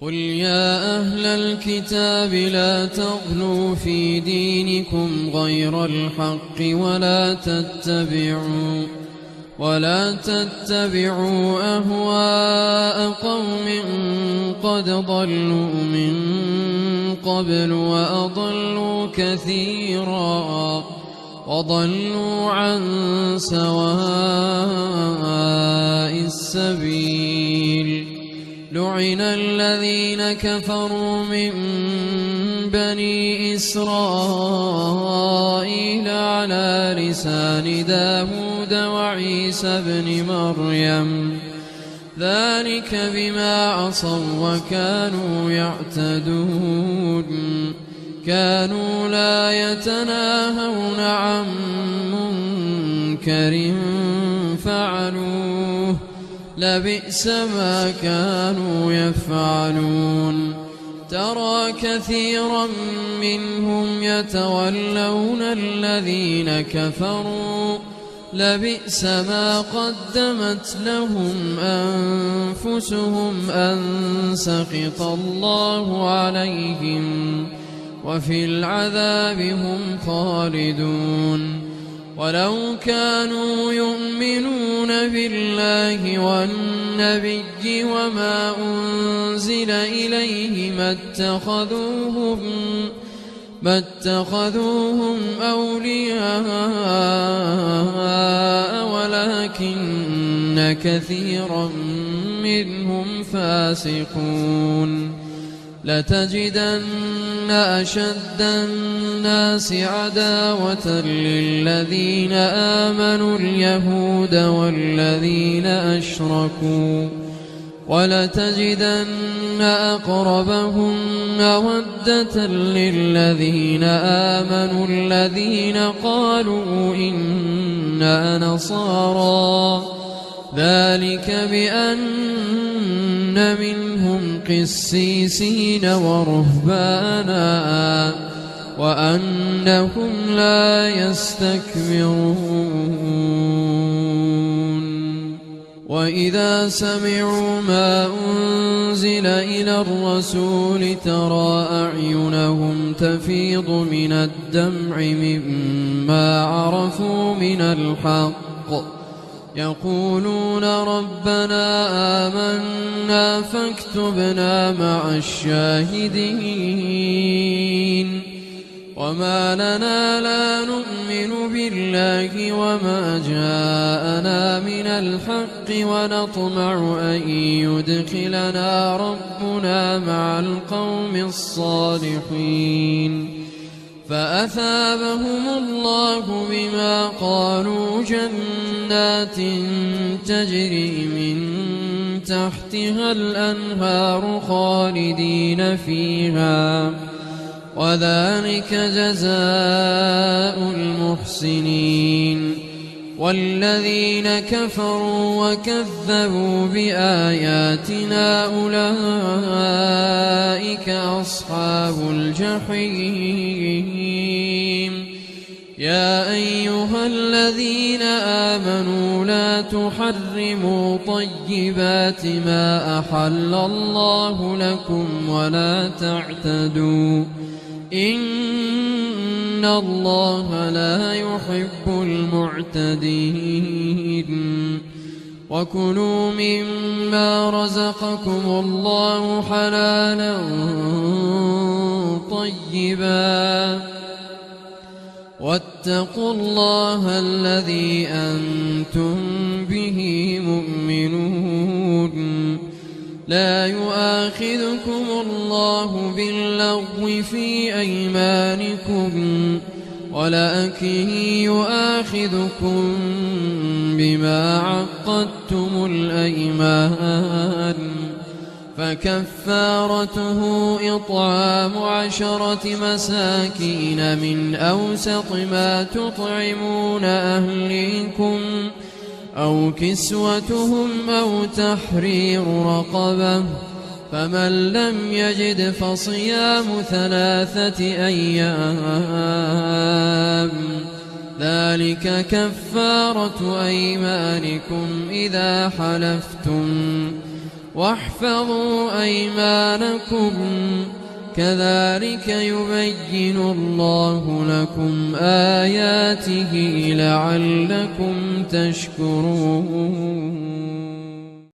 قل يا أهل الكتاب لا تغلوا في دينكم غير الحق ولا تتبعوا أهواء قوم قد ضلوا من قبل وأضلوا كثيرا وضلوا عن سواء السبيل. لعن الذين كفروا من بني إسرائيل على لسان داود وعيسى بن مريم ذلك بما عصوا وكانوا يعتدون. كانوا لا يتناهون عن منكر فعلوه لبئس ما كانوا يفعلون. ترى كثيرا منهم يتولون الذين كفروا لبئس ما قدمت لهم أنفسهم أن سخط الله عليهم وفي العذاب هم خالدون. ولو كانوا يؤمنون بالله والنبي وما أنزل إليه ما اتخذوهم أولياء ولكن كثيرا منهم فاسقون. لتجدن أشد الناس عداوة للذين آمنوا اليهود والذين أشركوا ولتجدن أقربهم مودة للذين آمنوا الذين قالوا إنا نصارى ذلك بأن منهم قسيسين ورهبانا وأنهم لا يستكبرون. وإذا سمعوا ما أنزل إلى الرسول ترى أعينهم تفيض من الدمع مما عرفوا من الحق يقولون ربنا آمنا فاكتبنا مع الشاهدين. وما لنا لا نؤمن بالله وما جاءنا من الحق ونطمع أن يدخلنا ربنا مع القوم الصالحين. فأثابهم الله بما قالوا جنات تجري من تحتها الأنهار خالدين فيها وذلك جزاء المحسنين. والذين كفروا وكذبوا بآياتنا أولئك أصحاب الجحيم. يا أيها الذين آمنوا لا تحرموا طيبات ما أحل الله لكم ولا تعتدوا إن الله لا يحب المعتدين. وكلوا مما رزقكم الله حلالا طيبا واتقوا الله الذي أنتم به مؤمنون. لا يؤاخذكم الله باللغو في أيمانكم ولكن يؤاخذكم بما عقدتم الأيمان. فكفارته إطعام 10 مساكين من أوسط ما تطعمون أهليكم أو كسوتهم أو تحرير رقبة. فمن لم يجد فصيام 3 أيام ذلك كفارة أيمانكم إذا حلفتم واحفظوا أيمانكم كذلك يبين الله لكم آياته لعلكم تشكرون.